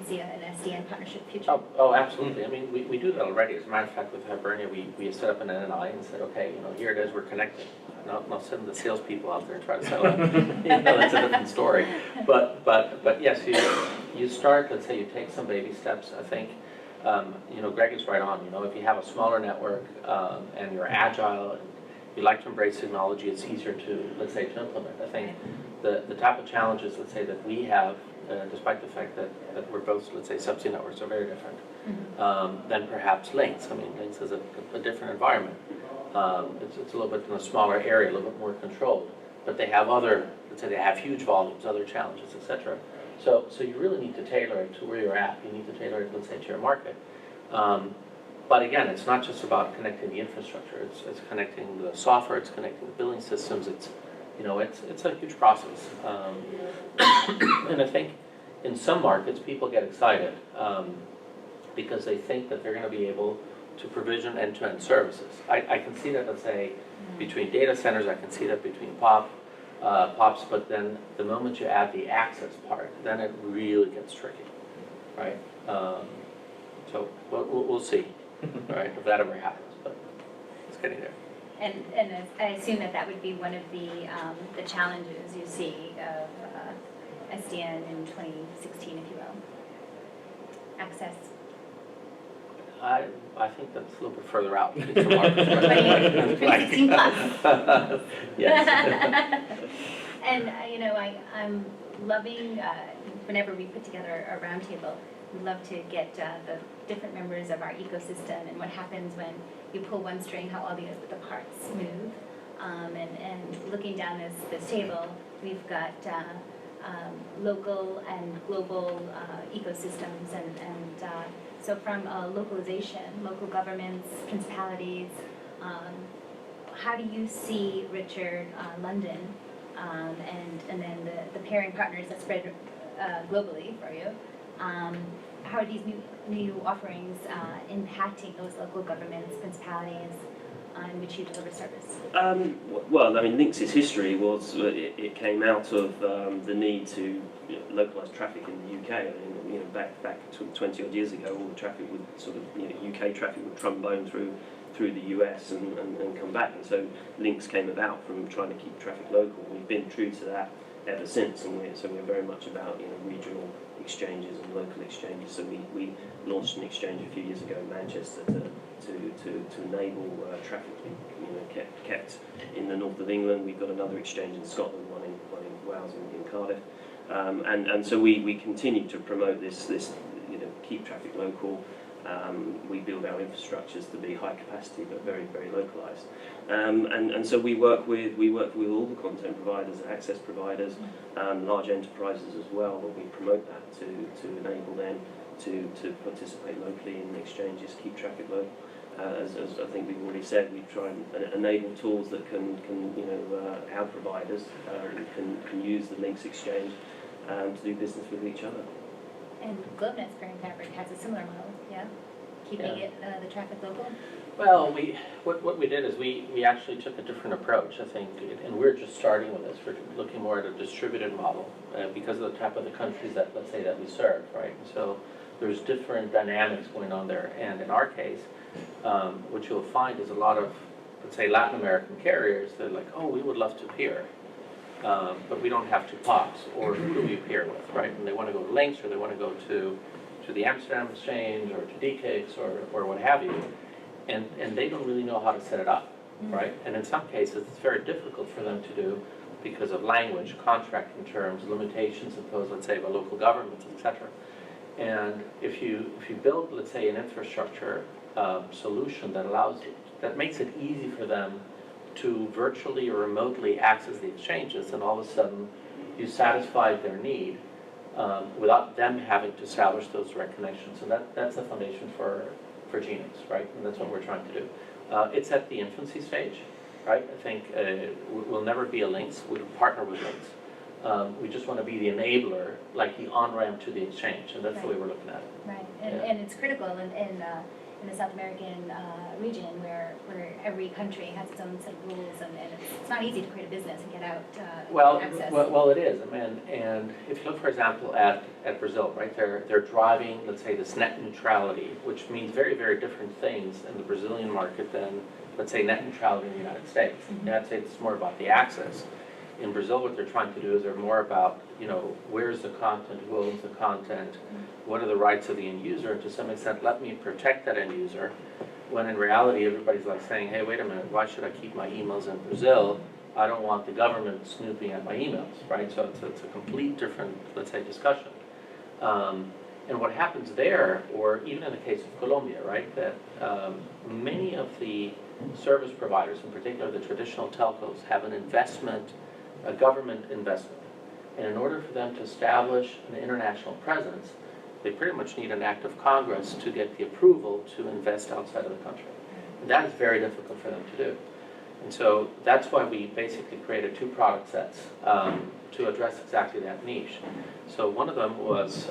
could see an SDN partnership future. Oh, absolutely. I mean, we do that already. As a matter of fact, with Hibernia, we set up an NNI and said, okay, here it is, we're connected. Not sending the salespeople out there and try to sell it. That's a different story. But yes, you start, let's say you take some baby steps. I think, Greg is right on. If you have a smaller network and you're agile and you like to embrace technology, it's easier to, let's say, to implement. I think the type of challenges, let's say, that we have, despite the fact that we're both, let's say, subsea networks are very different than perhaps links. I mean, links is a different environment. It's a little bit in a smaller area, a little bit more controlled, but they have other, let's say, they have huge volumes, other challenges, etc. So you really need to tailor it to where you're at. You need to tailor it, let's say, to your market. But again, it's not just about connecting the infrastructure. It's connecting the software. It's connecting the billing systems. It's a huge process. And I think in some markets, people get excited because they think that they're going to be able to provision end-to-end services. I can see that, let's say, between data centers. I can see that between POPs. But then the moment you add the access part, then it really gets tricky, right? So we'll see, right, if that ever happens. But it's getting there. And I assume that would be one of the challenges you see of SDN in 2016, if you will. Access. I think that's a little bit further out from our perspective. 2016 plus. Yes. And I'm loving whenever we put together a roundtable. We love to get the different members of our ecosystem and what happens when you pull one string, how all the parts move. And looking down this table, we've got local and global ecosystems, and so from localization, local governments, principalities, how do you see, Richard, London, and then the pairing partners that spread globally for you? How are these new offerings impacting those local governments, principalities, in which you deliver service? Well, I mean, Links's history was it came out of the need to localise traffic in the UK. I mean, back 20 odd years ago, all the traffic would sort of UK traffic would trombone through the US and come back, and so Links came about from trying to keep traffic local. We've been true to that ever since, and we're very much about regional exchanges and local exchanges. So we launched an exchange a few years ago in Manchester to enable traffic to be kept in the north of England. We've got another exchange in Scotland, one in Wales and in Cardiff, and so we continue to promote this keep traffic local. We build our infrastructures to be high capacity but very, very localized, and so we work with all the content providers, access providers, large enterprises as well. But we promote that to enable them to participate locally in exchanges, keep traffic local. As I think we've already said, we try and enable tools that can our providers can use the Links exchange to do business with each other. And GlobeNet's Pairing Fabric has a similar model, yeah? Keeping it the traffic local? Well, what we did is we actually took a different approach, I think, and we're just starting with this. We're looking more at a distributed model because of the type of the countries that, let's say, that we serve, right? So there's different dynamics going on there, and in our case, what you'll find is a lot of, let's say, Latin American carriers, they're like, oh, we would love to peer. But we don't have two POPs, or who do we pair with, right? And they want to go to Links, or they want to go to the Amsterdam Exchange, or to DKIX, or what have you, and they don't really know how to set it up, right? And in some cases, it's very difficult for them to do because of language, contracting terms, limitations imposed, let's say, by local governments, etc. And if you build, let's say, an infrastructure solution that makes it easy for them to virtually or remotely access the exchanges, and all of a sudden you satisfied their need without them having to establish those direct connections. And that's the foundation for Genix, right? And that's what we're trying to do. It's at the infancy stage, right? I think we'll never be a Links. We'll partner with Links. We just want to be the enabler, like the on-ramp to the exchange, and that's the way we're looking at it. Right, and it's critical in in the South American region where every country has its own set of rules, and it's not easy to create a business and get out access. Well, it is. I mean, and if you look, for example, at Brazil, right, they're driving, let's say, this net neutrality, which means very, very different things in the Brazilian market than, let's say, net neutrality in the United States. Mm-hmm. The United States is more about the access. In Brazil, what they're trying to do is they're more about, where's the content, who owns the content, what are the rights of the end user, and to some extent, let me protect that end user, when in reality, everybody's like saying, hey, wait a minute, why should I keep my emails in Brazil? I don't want the government snooping at my emails, right? So it's a complete different, let's say, discussion. And what happens there, or even in the case of Colombia, right, that many of the service providers, in particular the traditional telcos, have an investment, a government investment. And in order for them to establish an international presence, they pretty much need an act of Congress to get the approval to invest outside of the country. And that is very difficult for them to do. And so that's why we basically created 2 product sets to address exactly that niche. So one of them was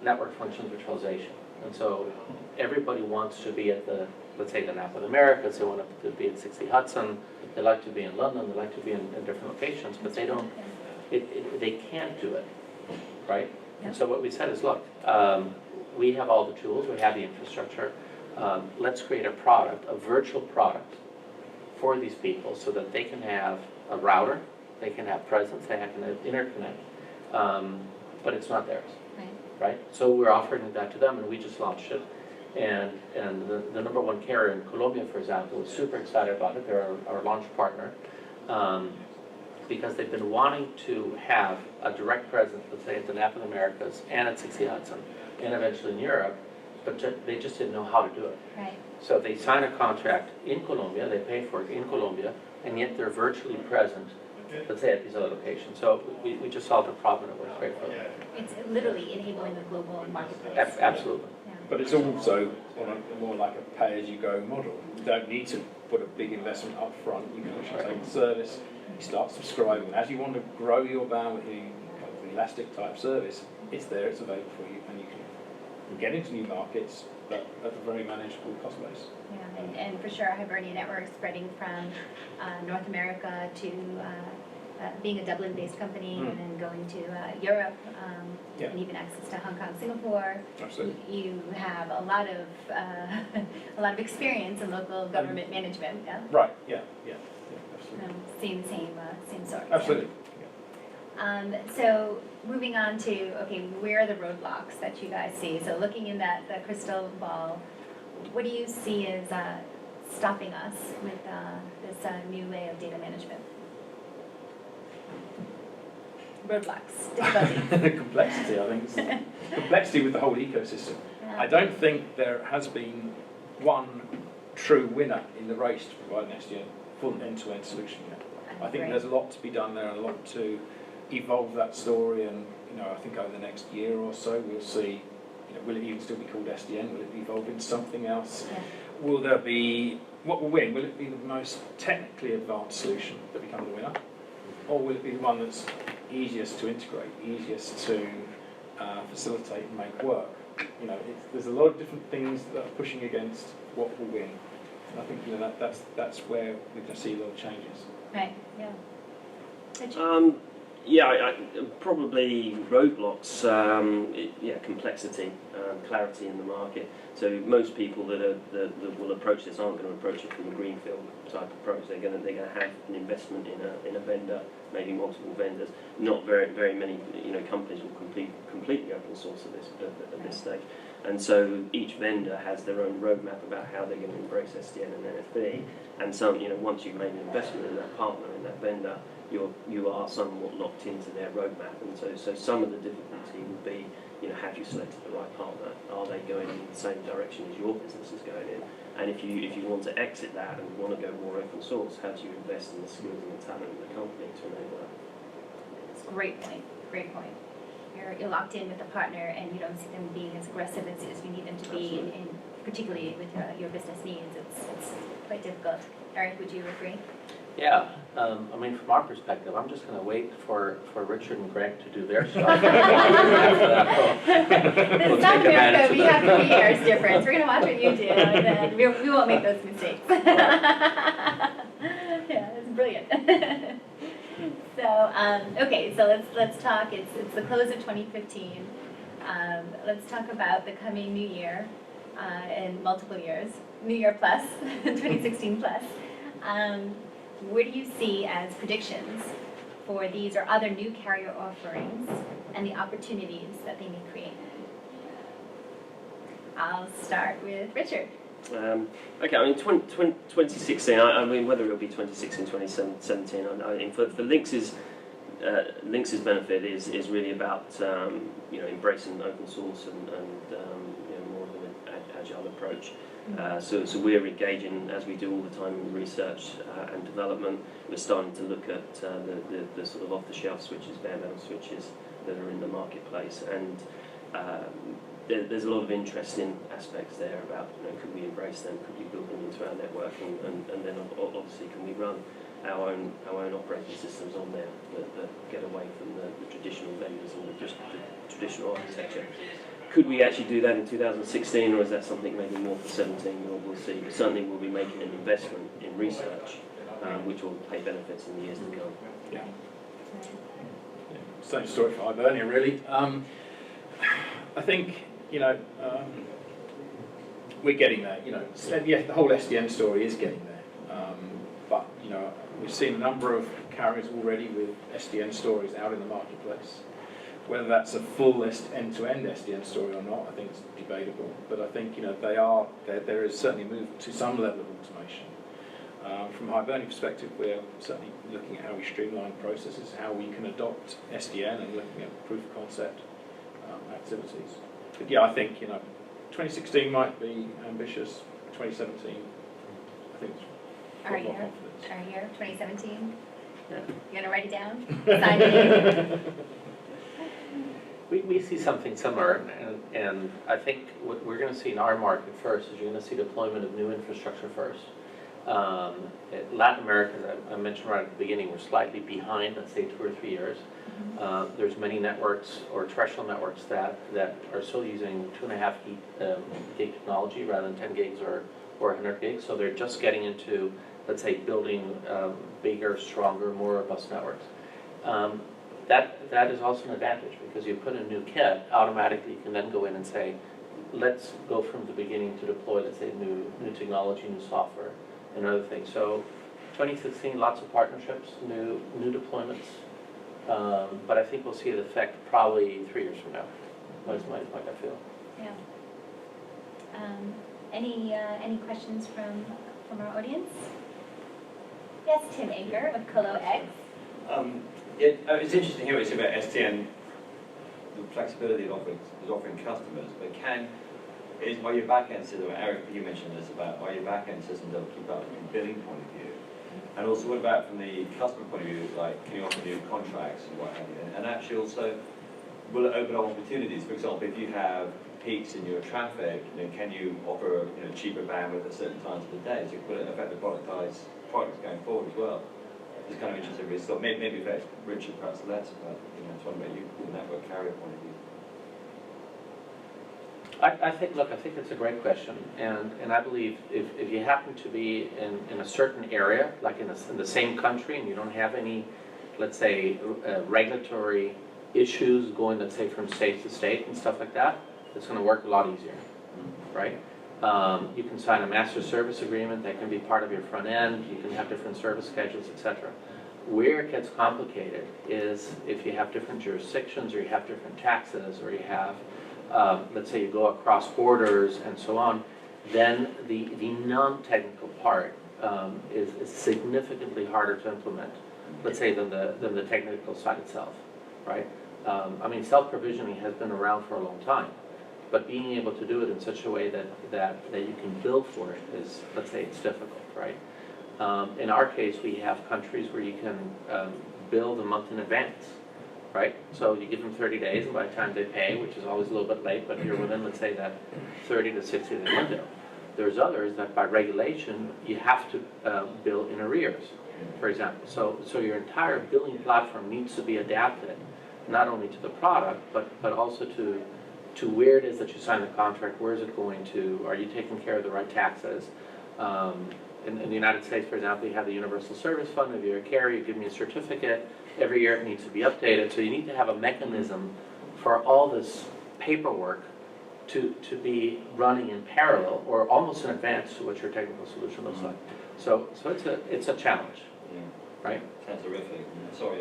network function virtualization. And so everybody wants to be at the, let's say, the Napa of the Americas, they want to be at 60 Hudson, they like to be in London, they like to be in different locations, but they don't, they can't do it, right? And so what we said is, look, we have all the tools, we have the infrastructure, let's create a product, a virtual product for these people so that they can have a router, they can have presence, they can have interconnect, but it's not theirs, right? So we're offering that to them, and we just launched it. And the number 1 carrier in Colombia, for example, is super excited about it. They're our launch partner, because they've been wanting to have a direct presence, let's say at the Napa of the Americas and at 60 Hudson, and eventually in Europe, but they just didn't know how to do it. Right. So they sign a contract in Colombia, they pay for it in Colombia, and yet they're virtually present, let's say, at these other locations. So we just solved a problem that works great for them. It's literally enabling the global marketplace. Absolutely. Yeah. But it's also on a more like a pay-as-you-go model. You don't need to put a big investment up front. You can actually take the service, you start subscribing. As you want to grow your bandwidth, you kind of elastic type service, it's there, it's available for you, and you can get into new markets, but at a very manageable cost base. Yeah, and for sure, Hibernia Network spreading from North America to being a Dublin-based company, and then going to Europe, and even access to Hong Kong, Singapore. Absolutely. You have a lot of experience in local government management. Yeah. Right. Yeah. Absolutely. Same sort. Absolutely. So moving on to, where are the roadblocks that you guys see? So looking in that crystal ball, what do you see as stopping us with this new way of data management? Roadblocks, difficulty. Complexity, I think. Complexity with the whole ecosystem. Yeah. I don't think there has been one true winner in the race to provide an SDN full end-to-end solution yet. I think there's a lot to be done there and a lot to evolve that story, and I think over the next year or so we'll see, will it even still be called SDN? Will it evolve into something else? Yeah. Will there be, what will win? Will it be the most technically advanced solution that becomes the winner? Or will it be the one that's easiest to integrate, easiest to facilitate and make work? There's a lot of different things that are pushing against what will win. And I think that's where we're going to see a lot of changes. Right. Yeah. Probably roadblocks. Complexity, clarity in the market. So most people that will approach this aren't going to approach it from a greenfield type approach. They're going to have an investment in a vendor, maybe multiple vendors. Not very many companies will completely open source at this stage. And so each vendor has their own roadmap about how they're going to embrace SDN and NFV. And some, once you've made an investment in that partner, in that vendor, you are somewhat locked into their roadmap. And so some of the difficulty would be, have you selected the right partner? Are they going in the same direction as your business is going in? And if you want to exit that and want to go more open source, how do you invest in the skills and the talent of the company to enable that? It's a great point. Great point. You're locked in with a partner, and you don't see them being as aggressive as you need them to be, particularly with your business needs. It's quite difficult. Eric, would you agree? Yeah, I mean, from our perspective, I'm just gonna wait for Richard and Greg to do their stuff. After that, we'll It's not take advantage America, of we that. have 3 years difference. We're gonna watch what you do, and then we won't make those mistakes. Yeah, it's brilliant. So, okay, so let's talk, it's the close of 2015. Let's talk about the coming new year, in multiple years, new year plus, 2016 plus. What do you see as predictions for these or other new carrier offerings and the opportunities that they may create? I'll start with Richard. Okay, I mean, 2016, I mean, whether it'll be 2016, 2017, I mean, for Lynx's benefit is really about, you know, embracing open source and you know, more of an agile approach. So we're engaging, as we do all the time, in research and development. We're starting to look at the sort of off-the-shelf switches, bare metal switches that are in the marketplace, and there's a lot of interesting aspects there about, you know, could we embrace them, could we build them into our network, and then obviously can we run our own operating systems on there that get away from the traditional vendors and just the traditional architecture. Could we actually do that in 2016, or is that something maybe more for 17? We'll see. But certainly we'll be making an investment in research, which will pay benefits in the years to come. Yeah. Same story for Hibernia, really. I think, you know, we're getting there. You know, yeah, the whole SDN story is getting there. But, you know, we've seen a number of carriers already with SDN stories out in the marketplace. Whether that's a full end-to-end SDN story or not, I think it's debatable. But I think, you know, there is certainly a move to some level of automation. From a Hibernia perspective, we're certainly looking at how we streamline processes, how we can adopt SDN, and looking at proof of concept activities. But yeah, I think, you know, 2016 might be ambitious. 2017, I think, Our got more year, confidence. 2017. Yeah. You gonna write it down? Sign it in? We see something similar, and I think what we're going to see in our market first is you're going to see deployment of new infrastructure first. Latin America, as I mentioned right at the beginning, we're slightly behind, let's say 2 or 3 years. There's many networks or terrestrial networks that are still using 2.5 gig technology rather than 10 gigs or 100 gigs, so they're just getting into, let's say, building bigger, stronger, more robust networks. That is also an advantage, because you put in new kit, automatically you can then go in and say, let's go from the beginning to deploy, let's say, new technology, new software, and other things. So 2016, lots of partnerships, new deployments, but I think we'll see the effect probably 3 years from now. That's my gut feel. Yeah. Any questions from our audience? Yes, Tim Anker of Colo X. It's interesting to hear what you say about SDN, the flexibility it is offering customers, but are your back-end system, Eric, you mentioned this about, are your back-end systems that will keep up from a billing point of view? And also, what about from the customer point of view, like, can you offer new contracts and what have you? And actually also, will it open up opportunities? For example, if you have peaks in your traffic, you know, can you offer, you know, cheaper bandwidth at certain times of the day? So will it affect the products going forward as well? It's kind of interesting. So maybe affect Richard perhaps less, but, you know, talking about you from the network carrier point of view. I think it's a great question, and I believe if you happen to be in a certain area, like in the same country, and you don't have any, let's say, regulatory issues going, let's say, from state to state and stuff like that, it's going to work a lot easier, right? You can sign a master service agreement that can be part of your front end. You can have different service schedules, etc. Where it gets complicated is if you have different jurisdictions, or you have different taxes, or you have, let's say, you go across borders and so on, then the non-technical part is significantly harder to implement, let's say, than the technical side itself, right? I mean, self-provisioning has been around for a long time, but being able to do it in such a way that you can bill for it is, let's say, it's difficult, right? In our case, we have countries where you can bill the month in advance, right? So you give them 30 days, and by the time they pay, which is always a little bit late, but you're within, let's say, that 30 to 60 day window. There's others that by regulation, you have to bill in arrears. for example. So your entire billing platform needs to be adapted, not only to the product, but also to where it is that you sign the contract, where is it going to, are you taking care of the right taxes? In the United States, for example, you have the Universal Service Fund. If you're a carrier, you give me a certificate. Every year it needs to be updated. So you need to have a mechanism for all this paperwork to be running in parallel or almost in advance to what your technical solution looks like. So it's a challenge, Yeah. right? Sounds horrific. Sorry.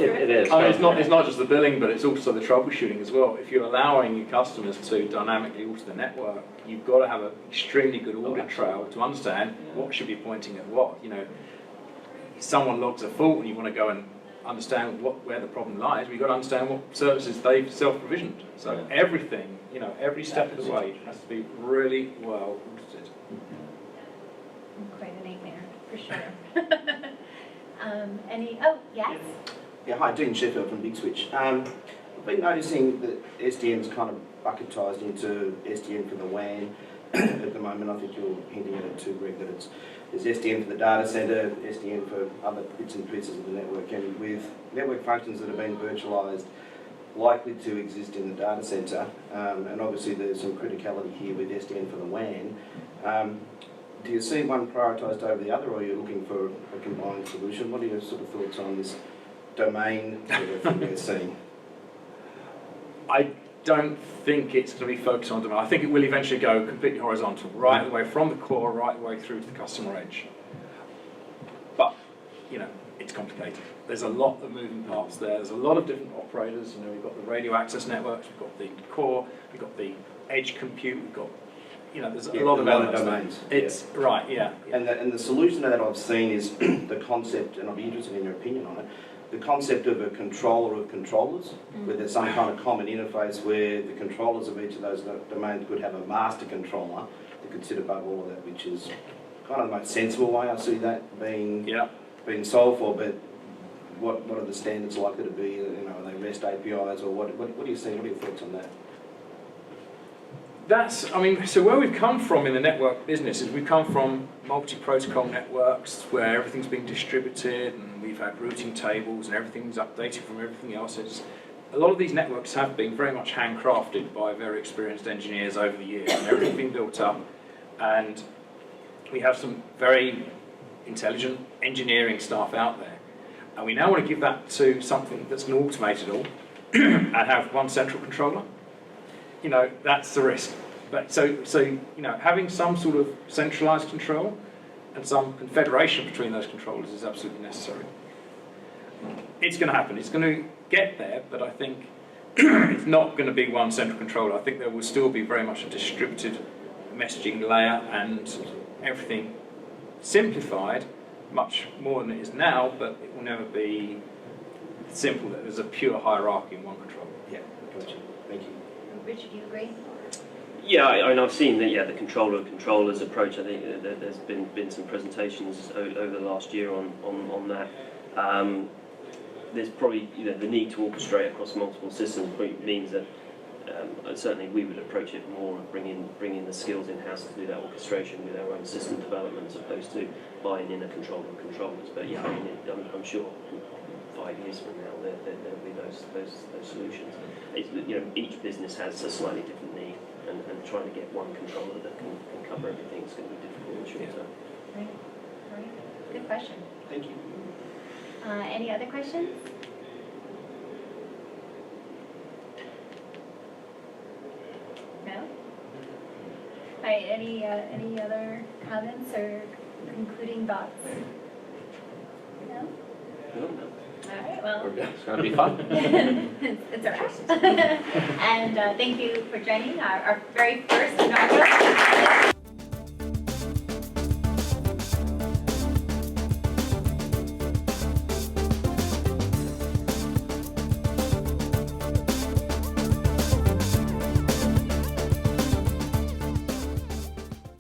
It is. I mean, it's not just the billing, but it's also the troubleshooting as well. If you're allowing your customers to dynamically alter the network, you've got to have an extremely good audit trail to understand what should be pointing at what. You know, if someone logs a fault and you want to go and understand where the problem lies, we've got to understand what services they've self-provisioned. So everything, you know, every step of the way has to be really well audited. Quite a nightmare, for sure. Yes? Yeah, hi, Dean Sheffield from Big Switch. I've been noticing that SDN's kind of bucketised into SDN for the WAN at the moment. I think you're hinting at it too, Greg, that there's SDN for the data centre, SDN for other bits and pieces of the network, and with network functions that have been virtualised likely to exist in the data centre, and obviously there's some criticality here with SDN for the WAN. Do you see one prioritised over the other, or are you looking for a combined solution? What are your sort of thoughts on this domain that we're seeing? I don't think it's going to be focused on demand. I think it will eventually go completely horizontal, right the way from the core, right the way through to the customer edge. But, you know, it's complicated. There's a lot of moving parts there. There's a lot of different operators. You know, we've got the radio access networks, we've got the core, we've got the edge compute, we've got, you know, there's a lot of elements. domains. It's right, yeah. And the solution that I've seen is the concept, and I'd be interested in your opinion on it, the concept of a controller of controllers, where there's some kind of common interface where the controllers of each of those domains could have a master controller that could sit above all of that, which is kind of the most sensible way I see that being solved for. But what are the standards likely to be? You know, are they REST APIs, or what do you see? What are your thoughts on that? So where we've come from in the network business is we've come from multi-protocol networks where everything's been distributed and we've had routing tables and everything's updated from everything else. A lot of these networks have been very much handcrafted by very experienced engineers over the years, and everything's been built up, and we have some very intelligent engineering staff out there. And we now want to give that to something that's an automated all and have one central controller. You know, that's the risk. But so you know, having some sort of centralised control and some confederation between those controllers is absolutely necessary. It's going to happen. It's going to get there, but I think it's not going to be one central controller. I think there will still be very much a distributed messaging layer and everything simplified much more than it is now, but it will never be simple that there's a pure hierarchy in one controller. Yeah, gotcha. Thank you. Richard, do you agree? Yeah, I've seen the controller of controllers approach. I think there's been some presentations over the last year on that. There's probably the need to orchestrate across multiple systems means that certainly we would approach it more of bringing the skills in house to do that orchestration with our own system development as opposed to buying in a controller of controllers. But yeah, I'm sure 5 years from now there'll be those solutions. Each business has a slightly different need, and trying to get one controller that can cover everything is going to be difficult in the short term. Right. Good question. Thank you. Any other questions? No? All right, any other comments or concluding thoughts? No? No. All right, well. It's going to be fun. It's all right. And thank you for joining our very first inaugural